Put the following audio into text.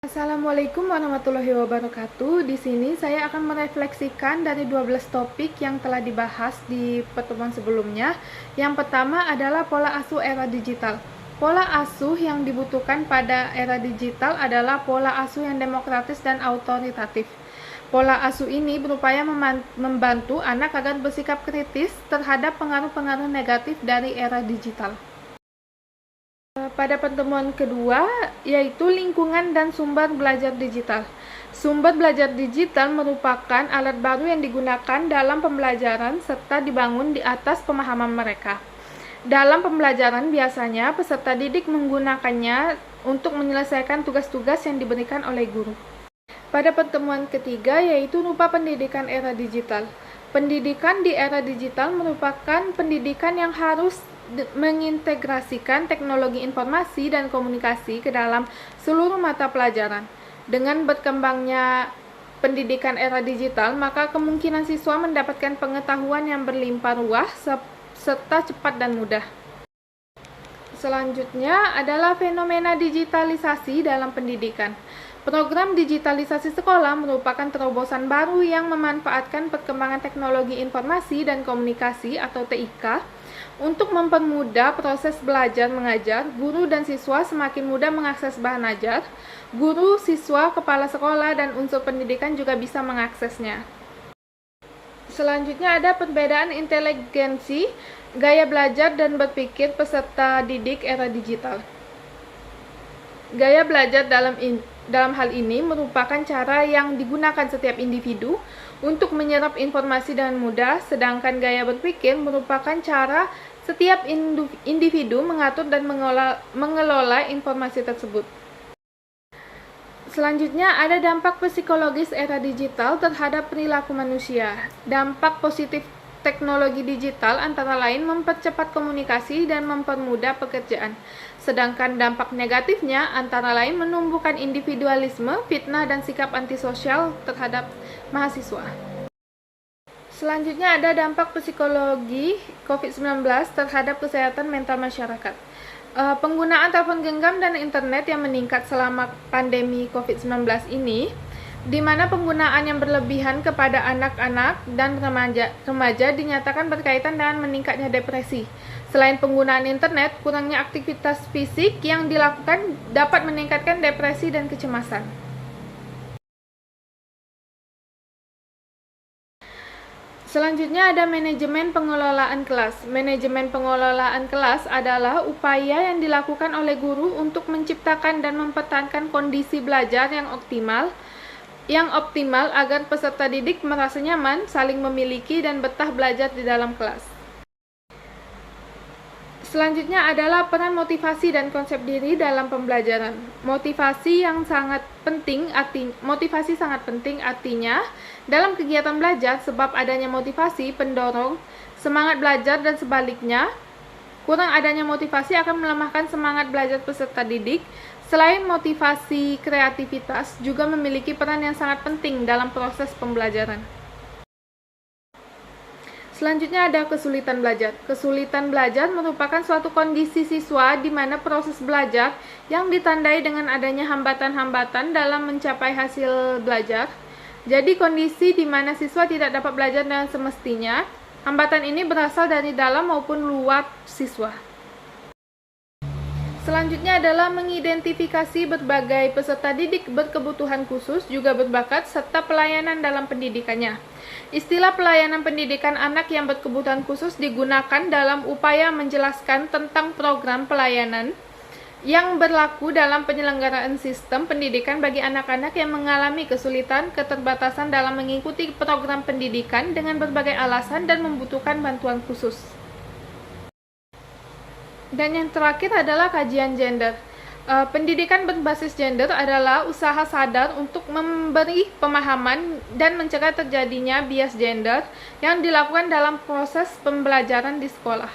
Assalamualaikum warahmatullahi wabarakatuh. Di sini saya akan merefleksikan dari 12 topik yang telah dibahas di pertemuan sebelumnya. Yang pertama adalah pola asuh era digital. Pola asuh yang dibutuhkan pada era digital adalah pola asuh yang demokratis dan autoritatif. Pola asuh ini berupaya membantu anak agar bersikap kritis terhadap pengaruh-pengaruh negatif dari era digital. Pada pertemuan kedua, yaitu lingkungan dan sumber belajar digital. Sumber belajar digital merupakan alat baru yang digunakan dalam pembelajaran serta dibangun di atas pemahaman mereka. Dalam pembelajaran, biasanya peserta didik menggunakannya untuk menyelesaikan tugas-tugas yang diberikan oleh guru. Pada pertemuan ketiga, yaitu rupa pendidikan era digital. Pendidikan di era digital merupakan pendidikan yang harus mengintegrasikan teknologi informasi dan komunikasi ke dalam seluruh mata pelajaran. Dengan berkembangnya pendidikan era digital, maka kemungkinan siswa mendapatkan pengetahuan yang berlimpah ruah serta cepat dan mudah. Selanjutnya adalah fenomena digitalisasi dalam pendidikan. Program digitalisasi sekolah merupakan terobosan baru yang memanfaatkan perkembangan teknologi informasi dan komunikasi atau TIK untuk mempermudah proses belajar mengajar. Guru dan siswa semakin mudah mengakses bahan ajar. Guru, siswa, kepala sekolah, dan unsur pendidikan juga bisa mengaksesnya. Selanjutnya ada perbedaan inteligensi, gaya belajar dan berpikir peserta didik era digital. Gaya belajar dalam hal ini merupakan cara yang digunakan setiap individu untuk menyerap informasi dengan mudah, sedangkan gaya berpikir merupakan cara setiap individu mengatur dan mengelola informasi tersebut. Selanjutnya ada dampak psikologis era digital terhadap perilaku manusia. Dampak positif teknologi digital antara lain mempercepat komunikasi dan mempermudah pekerjaan. Sedangkan dampak negatifnya antara lain menumbuhkan individualisme, fitnah, dan sikap antisosial terhadap mahasiswa. Selanjutnya ada dampak psikologi COVID-19 terhadap kesehatan mental masyarakat. Penggunaan telepon genggam dan internet yang meningkat selama pandemi COVID-19 ini, di mana penggunaan yang berlebihan kepada anak-anak dan remaja dinyatakan berkaitan dengan meningkatnya depresi. Selain penggunaan internet, kurangnya aktivitas fisik yang dilakukan dapat meningkatkan depresi dan kecemasan. Selanjutnya ada manajemen pengelolaan kelas. Manajemen pengelolaan kelas adalah upaya yang dilakukan oleh guru untuk menciptakan dan mempertahankan kondisi belajar yang optimal agar peserta didik merasa nyaman, saling memiliki, dan betah belajar di dalam kelas. Selanjutnya adalah peran motivasi dan konsep diri dalam pembelajaran. Motivasi sangat penting artinya dalam kegiatan belajar, sebab adanya motivasi pendorong semangat belajar dan sebaliknya, kurang adanya motivasi akan melemahkan semangat belajar peserta didik. Selain motivasi, kreativitas juga memiliki peran yang sangat penting dalam proses pembelajaran. Selanjutnya ada kesulitan belajar. Kesulitan belajar merupakan suatu kondisi siswa di mana proses belajar yang ditandai dengan adanya hambatan-hambatan dalam mencapai hasil belajar. Jadi kondisi di mana siswa tidak dapat belajar dengan semestinya. Hambatan ini berasal dari dalam maupun luar siswa. Selanjutnya adalah mengidentifikasi berbagai peserta didik berkebutuhan khusus, juga berbakat, serta pelayanan dalam pendidikannya. Istilah pelayanan pendidikan anak yang berkebutuhan khusus digunakan dalam upaya menjelaskan tentang program pelayanan yang berlaku dalam penyelenggaraan sistem pendidikan bagi anak-anak yang mengalami kesulitan, keterbatasan dalam mengikuti program pendidikan dengan berbagai alasan dan membutuhkan bantuan khusus. Dan yang terakhir adalah kajian gender. Pendidikan berbasis gender adalah usaha sadar untuk memberi pemahaman dan mencegah terjadinya bias gender yang dilakukan dalam proses pembelajaran di sekolah.